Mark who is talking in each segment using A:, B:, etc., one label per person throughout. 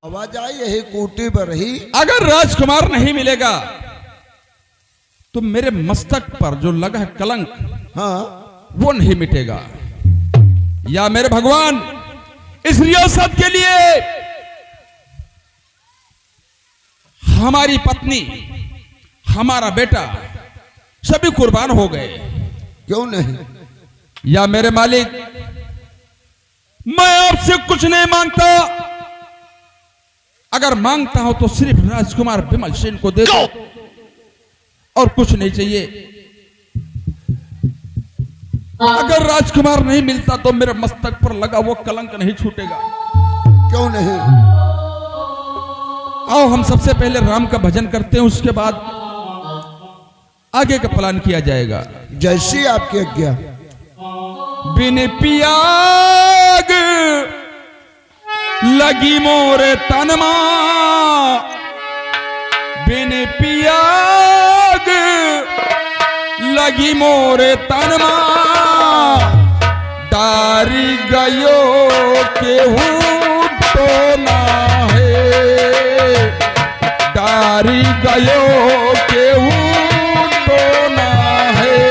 A: आवाज आई यही कूटी पर ही।
B: अगर राजकुमार नहीं मिलेगा तो मेरे मस्तक पर जो लगा है कलंक,
A: हाँ
B: वो नहीं मिटेगा। या मेरे भगवान, इस रियासत के लिए हमारी पत्नी, हमारा बेटा सभी कुर्बान हो गए।
A: क्यों नहीं?
B: या मेरे मालिक, मैं आपसे कुछ नहीं मांगता। अगर मांगता हूं तो सिर्फ राजकुमार विमल सेन को दे दो और कुछ नहीं चाहिए। अगर राजकुमार नहीं मिलता तो मेरे मस्तक पर लगा वो कलंक नहीं छूटेगा।
A: क्यों नहीं?
B: आओ हम सबसे पहले राम का भजन करते हैं, उसके बाद आगे का प्लान किया जाएगा।
A: जैसी आपकी आज्ञा।
B: बिन पियाग लगी मोरे तनमा, बिन पियाग लगी मोरे तनमा, डारी गयो केहू तो ना है, डारी गयो केहू तो ना है।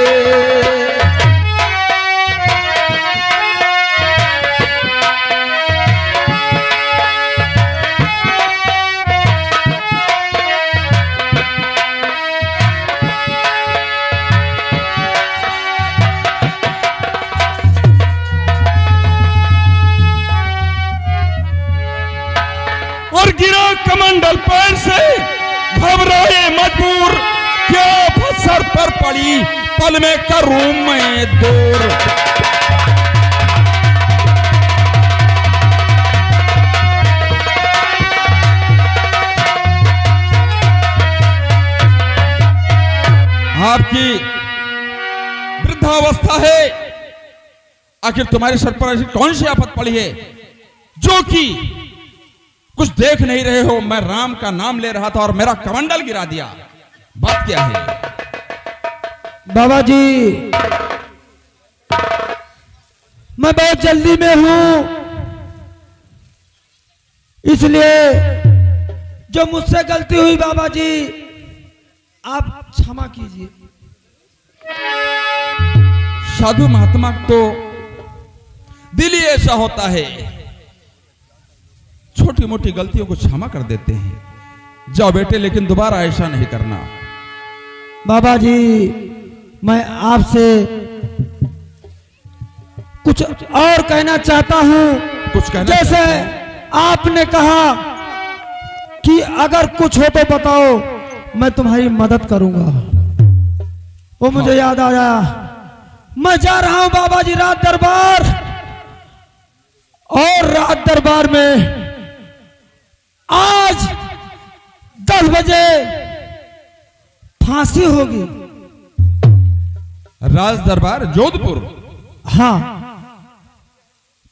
B: और गिरा कमंडल पैर से, घबराए मजबूर, क्या सर पर पड़ी, पल में करूं मैं दूर। आपकी वृद्धावस्था है, आखिर तुम्हारे सर पर ऐसी कौन सी आफत पड़ी है जो कि कुछ देख नहीं रहे हो? मैं राम का नाम ले रहा था और मेरा कमंडल गिरा दिया। बात क्या है?
C: बाबा जी, मैं बहुत जल्दी में हूं, इसलिए जो मुझसे गलती हुई बाबा जी आप क्षमा कीजिए।
B: साधु महात्मा तो दिल ही ऐसा होता है, छोटी मोटी गलतियों को क्षमा कर देते हैं। जाओ बेटे, लेकिन दोबारा ऐसा नहीं करना।
C: बाबा जी, मैं आपसे कुछ और कहना चाहता हूं।
B: कुछ कहना
C: जैसे
B: चाहते हैं?
C: आपने कहा कि अगर कुछ हो तो बताओ, मैं तुम्हारी मदद करूंगा। वो मुझे याद आया, मैं जा रहा हूं बाबा जी रात दरबार, और रात दरबार में आज 10 बजे फांसी होगी।
B: राज दरबार जोधपुर?
C: हाँ,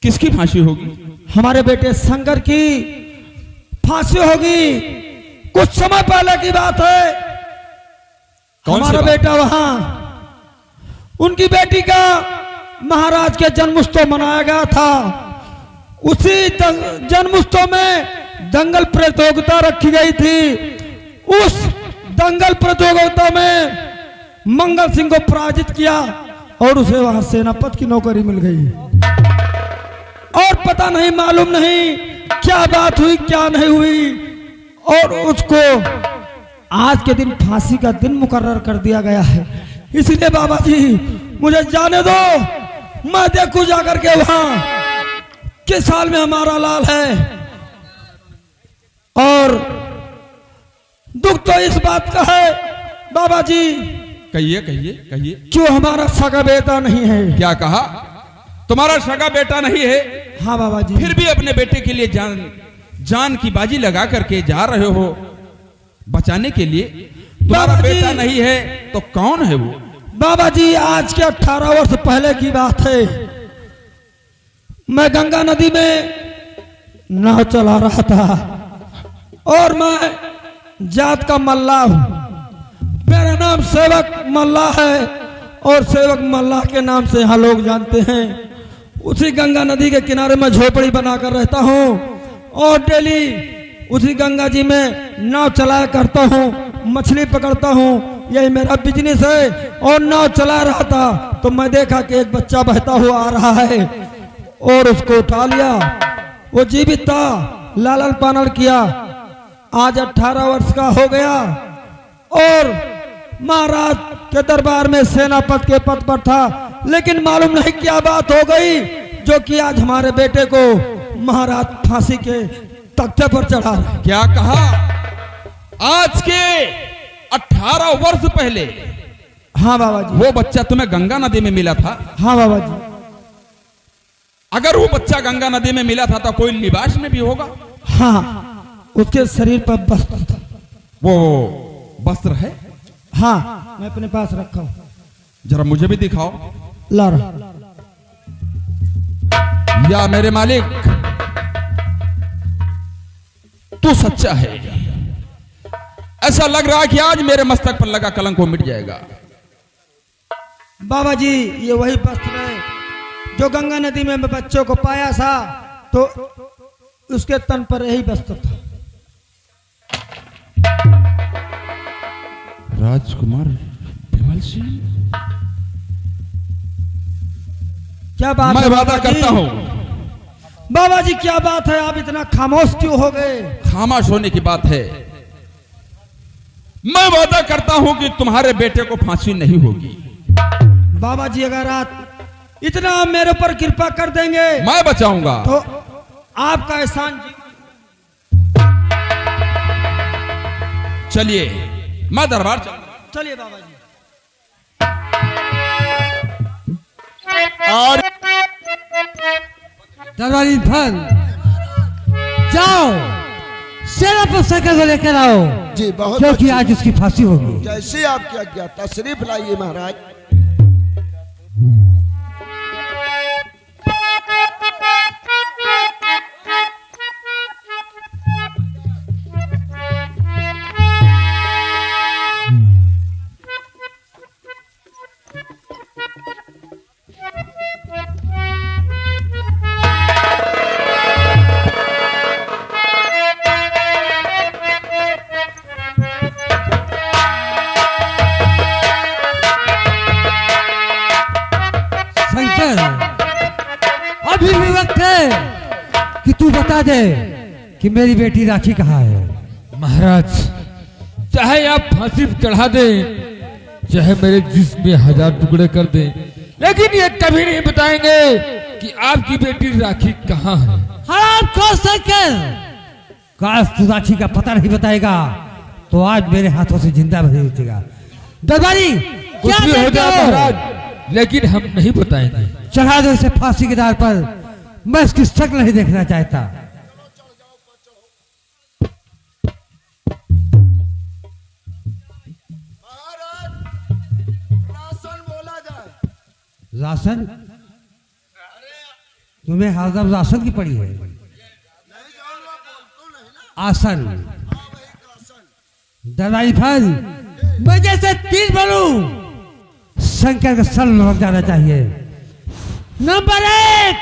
B: किसकी फांसी होगी?
C: हमारे बेटे शंकर की फांसी होगी। कुछ समय पहले की बात है।
B: कौन सी
C: हमारा
B: बात?
C: बेटा वहां, उनकी बेटी का महाराज के जन्मोत्सव मनाया गया था। उसी जन्मोत्सव में दंगल प्रतियोगिता रखी गई थी। उस दंगल प्रतियोगिता में मंगल सिंह को पराजित किया और उसे वहां सेनापति की नौकरी मिल गई। और पता नहीं, मालूम नहीं क्या बात हुई क्या नहीं हुई, और उसको आज के दिन फांसी का दिन मुकर्रर कर दिया गया है। इसलिए बाबा जी मुझे जाने दो, मैं देखूं जाकर के वहां किस साल में हमारा लाल है। और दुख तो इस बात का है बाबा जी,
B: कहिए कहिए कहिए।
C: क्यों हमारा सगा बेटा नहीं है?
B: क्या कहा? तुम्हारा सगा बेटा नहीं है?
C: हाँ बाबा जी।
B: फिर भी अपने बेटे के लिए जान की बाजी लगा करके जा रहे हो बचाने के लिए। तुम्हारा
C: बाबा जी,
B: बेटा नहीं है तो कौन है वो?
C: बाबा जी, आज के 18 वर्ष पहले की बात है। मैं गंगा नदी में नाव चला रहा था और मैं जात का मल्लाह हूं। मेरा नाम सेवक मल्लाह है और सेवक मल्लाह के नाम से यहाँ लोग जानते हैं। उसी गंगा नदी के किनारे में झोपड़ी बनाकर रहता हूँ और डेली उसी गंगा जी में नाव चलाया करता हूँ, मछली पकड़ता हूँ, यही मेरा बिजनेस है। और नाव चला रहा था तो मैं देखा कि एक बच्चा बहता हुआ आ रहा है और उसको उठा लिया। वो जीवित था, लालन पालन किया। आज 18 वर्ष का हो गया और महाराज के दरबार में सेनापति के पद पर था। लेकिन मालूम नहीं क्या बात हो गई जो कि आज हमारे बेटे को महाराज फांसी के तख्ते पर चढ़ा रहे।
B: क्या कहा? आज के 18 वर्ष पहले?
C: हाँ बाबा जी।
B: वो बच्चा तुम्हें गंगा नदी में मिला था?
C: हाँ बाबा जी।
B: अगर वो बच्चा गंगा नदी में मिला था तो कोई लिबास में भी होगा?
C: हाँ, उसके शरीर पर वस्त्र था।
B: वो वस्त्र है?
C: हाँ, मैं अपने पास रखा हूं।
B: जरा मुझे भी दिखाओ।
C: ला रहा।
B: या मेरे मालिक, तू सच्चा है। ऐसा लग रहा है कि आज मेरे मस्तक पर लगा कलंक को मिट जाएगा।
C: बाबा जी, ये वही वस्त्र है जो गंगा नदी में मैं बच्चों को पाया था तो उसके तन पर यही वस्त्र था।
B: राजकुमार विमल सिंह,
C: क्या बात
B: मैं
C: है
B: वादा करता हूं।
C: बाबा जी, क्या बात है? आप इतना खामोश क्यों हो गए?
B: खामोश होने की बात है। मैं वादा करता हूं कि तुम्हारे बेटे को फांसी नहीं होगी।
C: बाबा जी, अगर आप इतना मेरे ऊपर कृपा कर देंगे
B: मैं बचाऊंगा
C: तो आपका एहसान जी।
B: चलिए, मैं दरबार चलूंगा।
C: चलिए बाबा जी।
A: और
D: दरबारी फल जाओ, सेनापति शंकर को लेकर आओ,
A: जी बहुत
D: क्योंकि
A: अच्छी।
D: आज उसकी फांसी होगी।
A: जैसे आपकी आज्ञा, तशरीफ लाइए महाराज।
D: शंकर, अभी भी वक्त है कि तू बता दे कि मेरी बेटी राखी कहाँ है।
E: महाराज, चाहे आप फांसी पे चढ़ा दें, चाहे मेरे जिस्म में 1000 टुकड़े कर दें, लेकिन ये कभी नहीं बताएंगे कि आपकी बेटी राखी कहाँ है।
D: हराम खोर शंकर, काश तू राखी का पता नहीं बताएगा तो आज मेरे हाथों से जिंदा नहीं उठेगा। दरबारी,
E: कुछ
D: क्या
E: भी हो
D: कहते
E: जाए
D: हो?
E: महाराज, लेकिन हम नहीं बताएंगे।
D: चढ़ा दो इसे फांसी के दार पर, मैं इसकी शक्ल नहीं देखना चाहता।
A: राशन बोला जाए।
D: राशन? तुम्हें हरदम राशन की पड़ी है। आसन। दरबारी फल, मैं जैसे तीर बनूं, शंकर का सल लग जाना चाहिए। Number 1,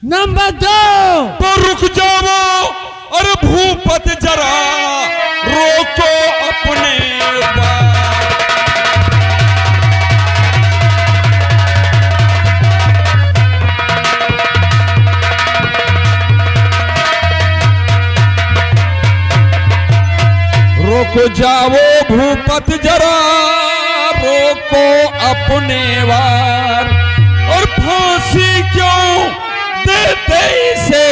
D: number 2।
B: तो रुक जाओ, अरे भूपत जरा रोको अपने बात। रोको जाओ भूपत जरा रोको अपने वार, और फांसी क्यों देते इसे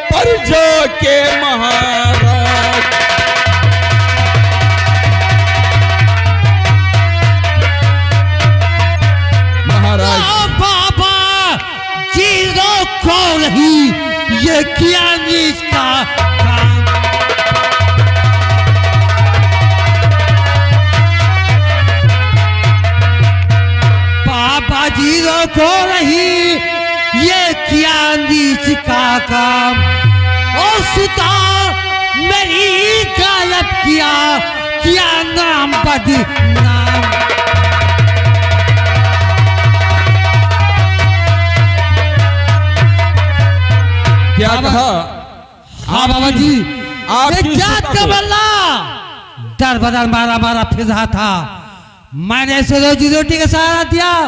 B: प्रजा के महाराज। महाराज,
D: बाबा चीजों को नहीं, ये किया नीच का काम। बाबा चीजों को नहीं, ये किया नीच का काम। और सुता मेरी गालब किया नाम बदनाम।
B: क्या कहा?
D: हाँ बाबा जी,
B: आपकी
D: ये जात
B: सीता
D: का
B: को-
D: बल्ला दर बदर मारा मारा फिर रहा था। मैंने इसे रोजी रोटी का सहारा दिया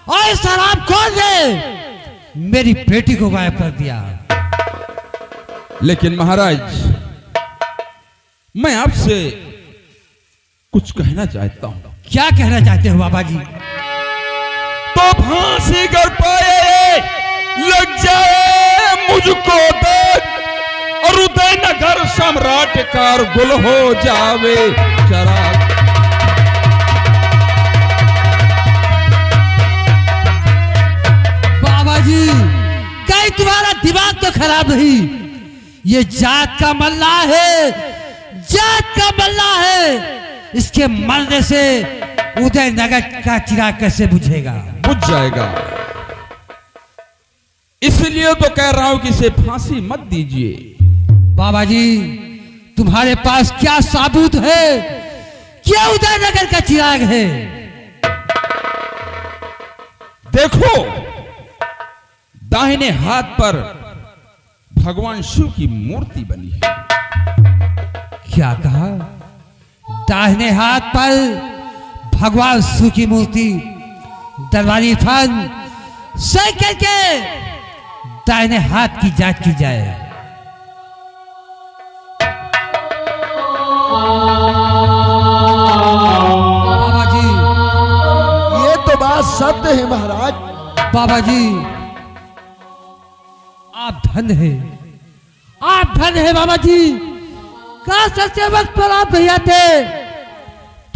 D: और शराब खोल दे मेरी बेटी को गायब कर दिया।
B: लेकिन महाराज, मैं आपसे कुछ कहना चाहता हूं।
D: क्या कहना चाहते हो बाबा जी?
B: तो फांसी कर पाए लग जाए मुझको तक, और उदयनगर सम्राट का गुल हो जावे चराग।
D: बाबा जी, कहीं तुम्हारा दिमाग तो खराब नहीं? ये जात का मल्ला है, जात का मल्ला है। इसके मरने से उदयनगर का चिराग कैसे बुझेगा?
B: बुझ जाएगा। इसलिए तो कह रहा हूं कि इसे फांसी मत दीजिए।
D: बाबा जी, तुम्हारे पास क्या सबूत है? क्या उदयनगर का चिराग है?
B: देखो, दाहिने हाथ पर भगवान शिव की मूर्ति बनी है।
D: क्या कहा? दाहिने हाथ पर भगवान शिव की मूर्ति। दरबारी फन सही करके दाहिने हाथ की जांच की जाए। बाबा जी,
A: ये तो बात सत्य है महाराज।
D: बाबा जी, आप धन है, आप धन है बाबा जी। का सच्चे वक्त पर आप नहीं आते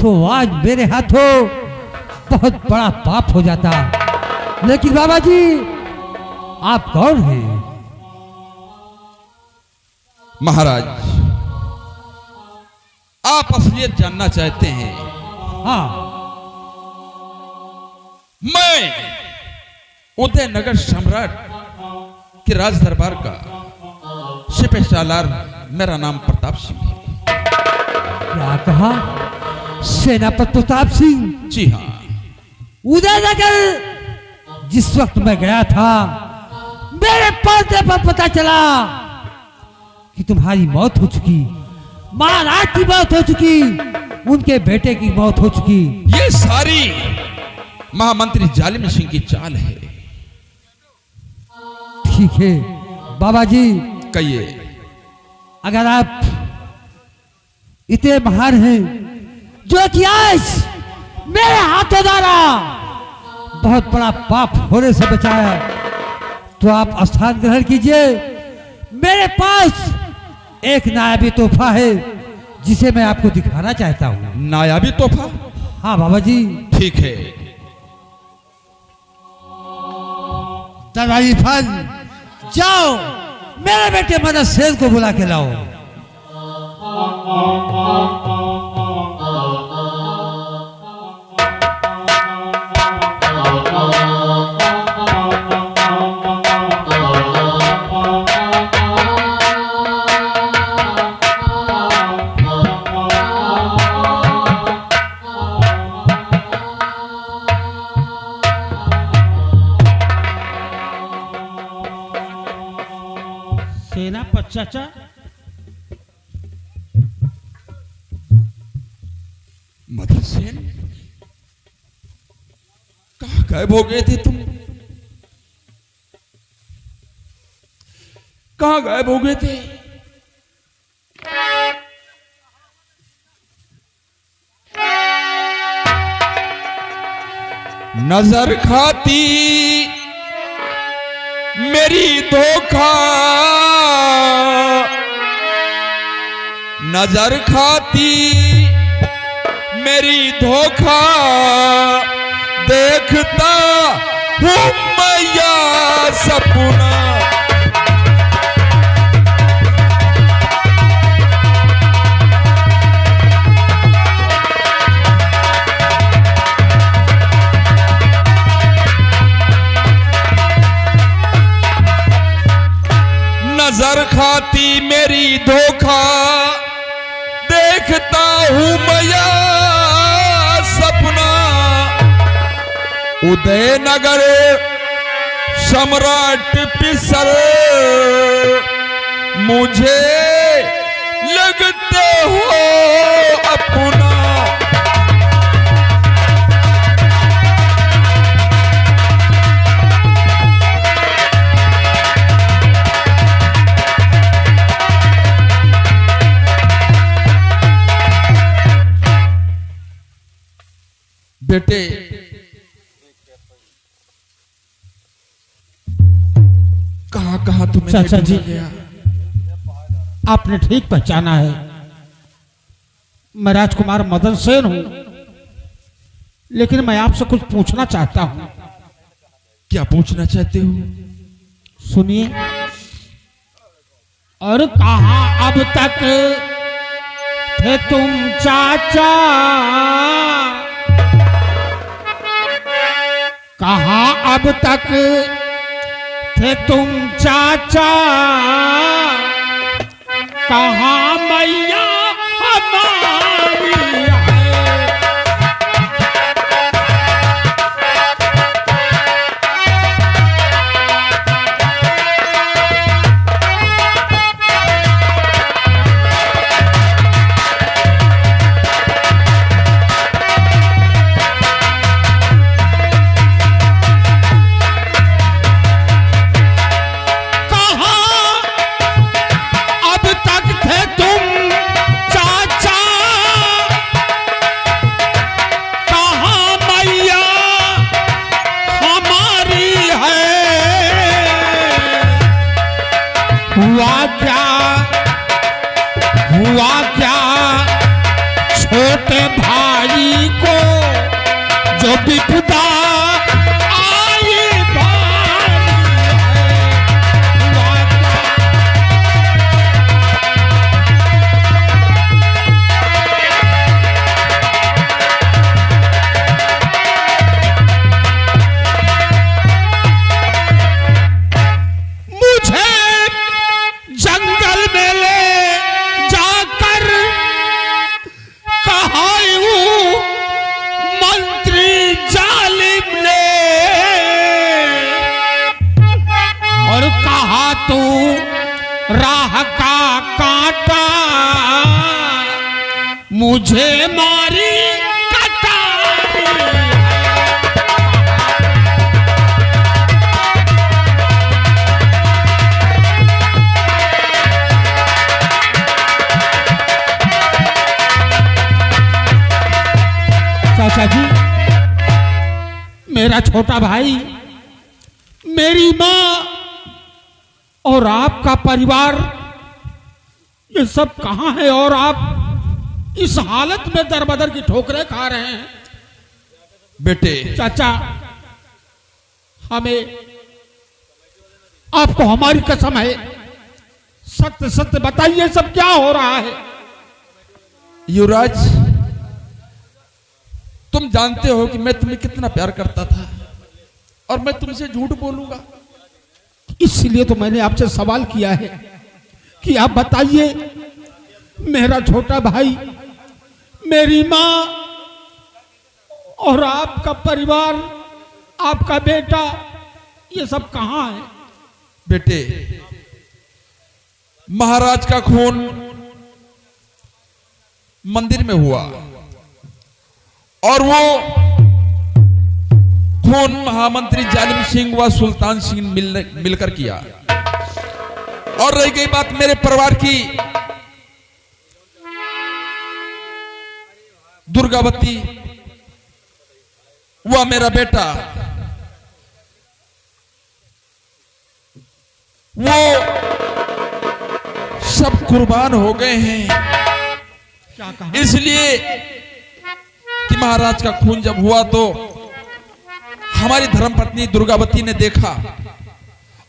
D: तो आज मेरे हाथों बहुत बड़ा पाप हो जाता। लेकिन बाबा जी, आप कौन हैं?
B: महाराज, आप असलियत जानना चाहते हैं।
D: हाँ,
B: मैं उदयनगर सम्राट के राज दरबार का सिपह सालार, मेरा नाम प्रताप सिंह है।
D: क्या कहा? सेनापति प्रताप सिंह?
B: जी हाँ।
D: उदयनगर जिस वक्त मैं गया था, मेरे पर्दे पर पता चला कि तुम्हारी मौत हो चुकी, महाराज की मौत हो चुकी, उनके बेटे की मौत हो चुकी।
B: ये सारी महामंत्री जालिम सिंह की चाल है।
D: ठीक है बाबा जी,
B: कहिए।
D: अगर आप इतने महान हैं जो कि आज मेरे हाथों द्वारा बहुत बड़ा पाप होने से बचाया, तो आप स्थान ग्रहण कीजिए। मेरे पास एक नायाबी तोहफा है जिसे मैं आपको दिखाना चाहता हूँ।
B: नायाबी तोहफा?
D: हाँ बाबा जी।
B: ठीक है।
D: दरबारी फन, जाओ मेरे बेटे मदद सेन को बुला के लाओ।
C: सेनापति चाचा,
B: मदन सेन, कहां गायब हो गए थे तुम? कहां गायब हो गए थे? नजर खाती मेरी धोखा, नजर खाती मेरी धोखा, देखता हूँ मैया सपना। नजर खाती मेरी धोखा, देखता हूं मैया सपना। उदयनगर सम्राट पिसर मुझे लगते हो अपना। बेटे, कहां कहां तुम्हें
C: चाचा जी,
B: गया?
C: आपने ठीक पहचाना है। मैं राजकुमार मदन सेन हूं, लेकिन मैं आपसे कुछ पूछना चाहता हूं।
B: क्या पूछना चाहते हो?
C: सुनिए। और कहा अब तक थे तुम चाचा, कहा अब तक थे तुम चाचा, कहा मैया हमारी है। हुआ क्या छोटे भाई को जो विपदा आई भाई है। हुआ क्या? मुझे जंगल में ले जाकर कहा मंत्री जालिम ने, और कहा तू राह का कांटा मुझे मारी कटारी। चाचा जी, मेरा छोटा भाई, मेरी माँ और आपका परिवार ये सब कहाँ है, और आप इस हालत में दरबदर की ठोकरें खा रहे हैं?
B: बेटे,
C: चाचा, हमें आपको हमारी कसम है, सत्य सत्य बताइए सब क्या हो रहा है।
B: युवराज, तुम जानते हो कि मैं तुम्हें कितना प्यार करता था, और मैं तुमसे झूठ बोलूंगा?
C: इसलिए तो मैंने आपसे सवाल किया है कि आप बताइए, मेरा छोटा भाई, मेरी माँ और आपका परिवार, आपका बेटा, ये सब कहाँ है?
B: बेटे, महाराज का खून मंदिर में हुआ, और वो खून महामंत्री जालिम सिंह व सुल्तान सिंह मिलकर किया। और रही गई बात मेरे परिवार की, दुर्गावती, वह मेरा बेटा, वो सब कुर्बान हो गए हैं।
C: क्या कहा?
B: इसलिए कि महाराज का खून जब हुआ तो हमारी धर्मपत्नी दुर्गावती ने देखा,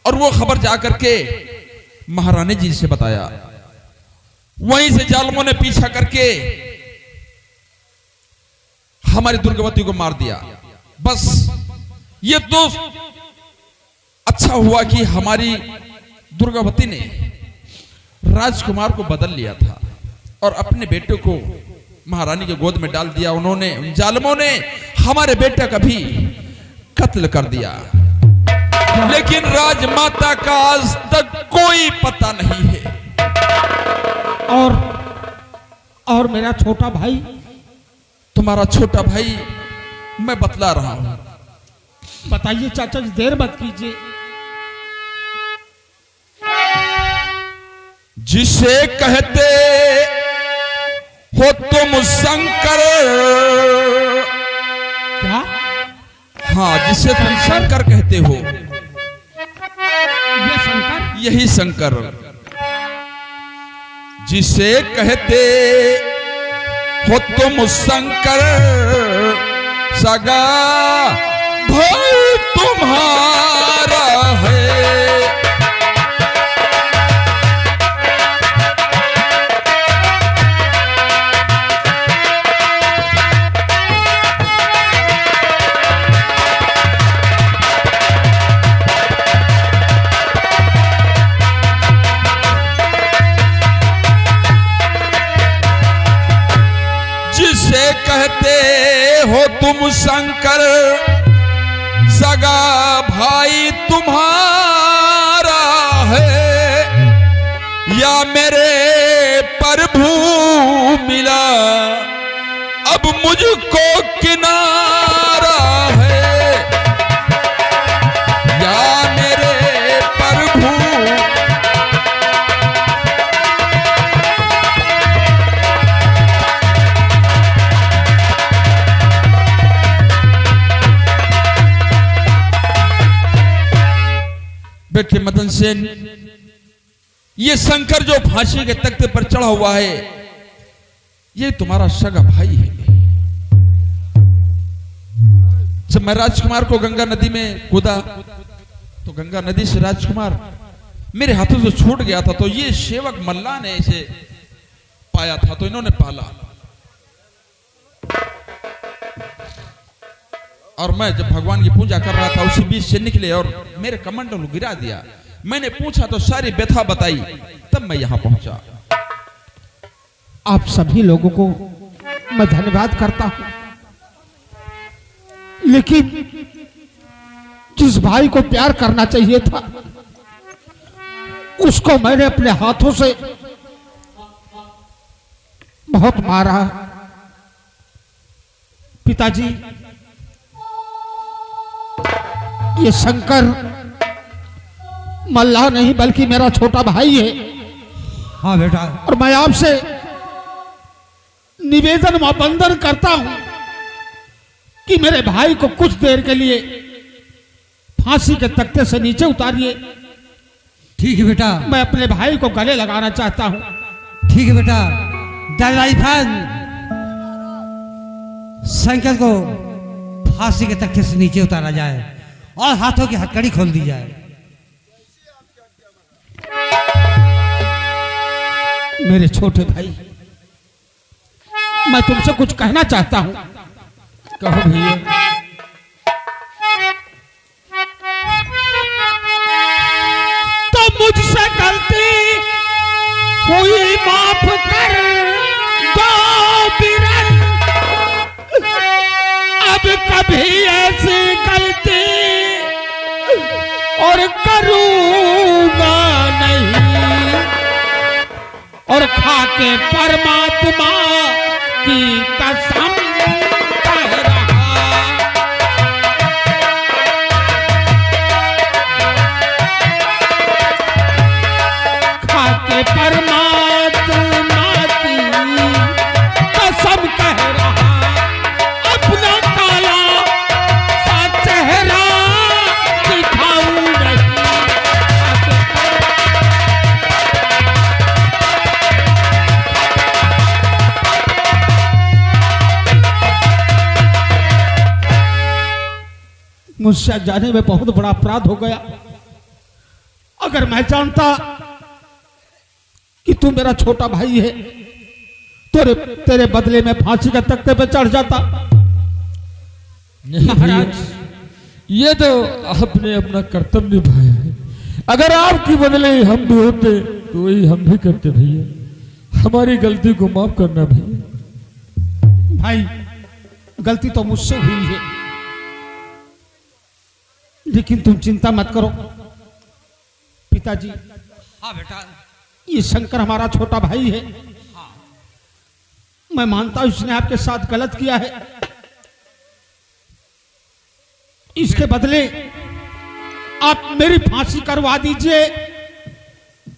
B: और वो खबर जाकर के महारानी जी से बताया। वहीं से जालिमों ने पीछा करके हमारी दुर्गावती को मार दिया। बस ये तो अच्छा हुआ कि हमारी दुर्गावती ने राजकुमार को बदल लिया था और अपने बेटे को महारानी के गोद में डाल दिया। उन्होंने, जालिमों ने हमारे बेटे का भी कत्ल कर दिया, लेकिन राजमाता का आज तक कोई पता नहीं है।
C: और मेरा छोटा भाई?
B: तुम्हारा छोटा भाई मैं बतला रहा हूं।
C: बताइए चाचा जी, देर मत कीजिए।
B: जिसे कहते हो तुम शंकर।
C: क्या?
B: हाँ, जिसे तुम शंकर कहते हो,
C: ये शंकर?
B: यही शंकर। जिसे कहते हो तुम शंकर, सगा भाई तुम्हारा है। जिसे कहते हो तुम शंकर, सगा भाई तुम्हारा है। या मेरे प्रभु मिला अब मुझको किनारा है। या मेरे प्रभु बेटे मदन सेन, ये शंकर जो फांसी के तख्ते पर चढ़ा हुआ है, ये तुम्हारा सगा भाई है। जब मैं राजकुमार को गंगा नदी में कूदा तो गंगा नदी से राजकुमार मेरे हाथों से छूट गया था, तो ये सेवक मल्ला ने इसे पाया था, तो इन्होंने पाला। और मैं जब भगवान की पूजा कर रहा था, उसी बीच से निकले और मेरे कमंडल गिरा दिया। मैंने पूछा तो सारी व्यथा बताई, तब मैं यहां पहुंचा।
C: आप सभी लोगों को मैं धन्यवाद करता हूं, लेकिन जिस भाई को प्यार करना चाहिए था, उसको मैंने अपने हाथों से बहुत मारा। पिताजी, ये शंकर मल्लाह नहीं बल्कि मेरा छोटा भाई है।
D: हाँ बेटा।
C: और मैं आपसे निवेदन व वंदन करता हूं कि मेरे भाई को कुछ देर के लिए फांसी के तख्ते से नीचे उतारिए।
D: ठीक है बेटा।
C: मैं अपने भाई को गले लगाना चाहता हूं।
D: ठीक है बेटा। दलाई खान, शंकर को फांसी के तख्ते से नीचे उतारा जाए और हाथों की हथकड़ी खोल दी जाए।
C: मेरे छोटे भाई, मैं तुमसे कुछ कहना चाहता हूं।
E: कहो भैया।
C: तो मुझसे गलती हुई माफ कर दो बिरन, अब कभी ऐसी गलती और करूंगा नहीं। और खाके परमात्मा की कसम कह रहा, खाके परमात्मा की कसम कह रहा, अपना काला सा चेहरा दिखाऊं नहीं। मुझसे जाने में बहुत बड़ा अपराध हो गया। अगर मैं जानता कि तू मेरा छोटा भाई है, तो तेरे बदले में फांसी के तख्ते पे चढ़ जाता।
E: नहीं भैया, ये तो आपने अपना कर्तव्य निभाया है। अगर आपकी बदले हम भी होते तो वही हम भी करते भैया। हमारी गलती को माफ करना भैया।
C: भाई, गलती तो मुझसे हुई है, लेकिन तुम चिंता मत करो। पिताजी,
D: हाँ बेटा।
C: ये शंकर हमारा छोटा भाई है। मैं मानता हूं इसने आपके साथ गलत किया है। इसके बदले आप मेरी फांसी करवा दीजिए,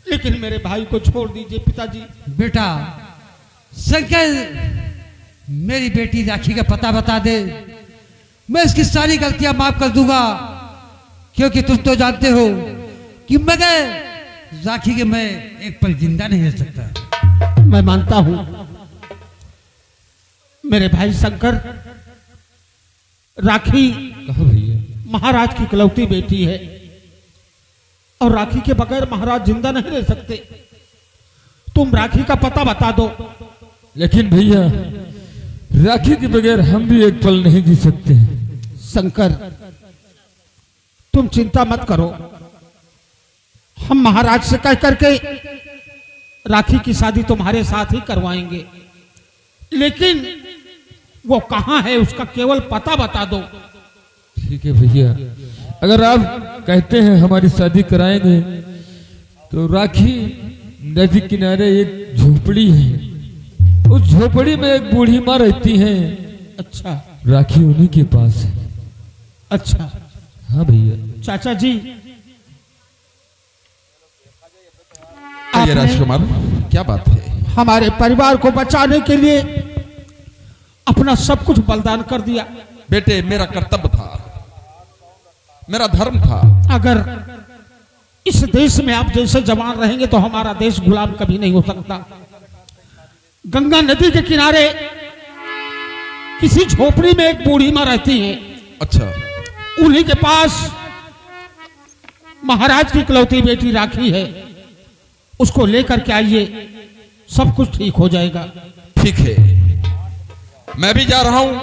C: लेकिन मेरे भाई को छोड़ दीजिए पिताजी।
D: बेटा शंकर, मेरी बेटी राखी का पता बता दे, मैं इसकी सारी गलतियां माफ कर दूंगा, क्योंकि तुम तो जानते हो कि मगर राखी के मैं एक पल जिंदा नहीं रह सकता।
C: मैं मानता हूं मेरे भाई शंकर, राखी
E: कहो भैया।
C: महाराज की इकलौती बेटी है और राखी के बगैर महाराज जिंदा नहीं रह सकते। तुम राखी का पता बता दो।
E: लेकिन भैया राखी के बगैर हम भी एक पल नहीं जी सकते हैं।
C: शंकर, तुम चिंता मत करो, हम महाराज से कह करके राखी की शादी तुम्हारे साथ ही करवाएंगे, लेकिन वो कहां है उसका केवल पता बता दो।
E: ठीक है भैया, अगर आप कहते हैं हमारी शादी कराएंगे तो राखी नदी किनारे एक झोपड़ी है, उस झोपड़ी में एक बूढ़ी माँ रहती है।
C: अच्छा,
E: राखी उन्हीं के पास है।
C: अच्छा।
E: हाँ भैया।
C: चाचा जी,
B: ये राजकुमार, क्या बात है?
C: हमारे परिवार को बचाने के लिए अपना सब कुछ बलिदान कर दिया।
B: बेटे, मेरा कर्तव्य था, मेरा धर्म था।
C: अगर इस देश में आप जैसे जवान रहेंगे तो हमारा देश गुलाम कभी नहीं हो सकता। गंगा नदी के किनारे किसी झोपड़ी में एक बूढ़ी माँ रहती है।
B: अच्छा,
C: उन्हीं के पास महाराज की इकलौती बेटी राखी है, उसको लेकर के आइए, सब कुछ ठीक हो जाएगा।
B: ठीक है, मैं भी जा रहा हूं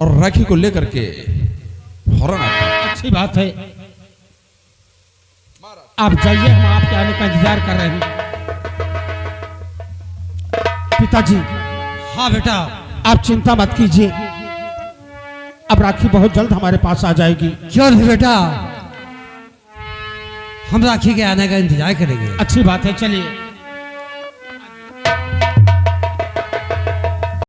B: और राखी को लेकर के फौरन आता हूं।
C: अच्छी बात है, आप जाइए, हम आपके आने का इंतजार कर रहे हैं। पिताजी।
D: हाँ बेटा।
C: आप चिंता मत कीजिए, अब राखी बहुत जल्द हमारे पास आ जाएगी।
D: क्यों नहीं बेटा, हम राखी के आने का इंतजार करेंगे।
C: अच्छी बात है, चलिए।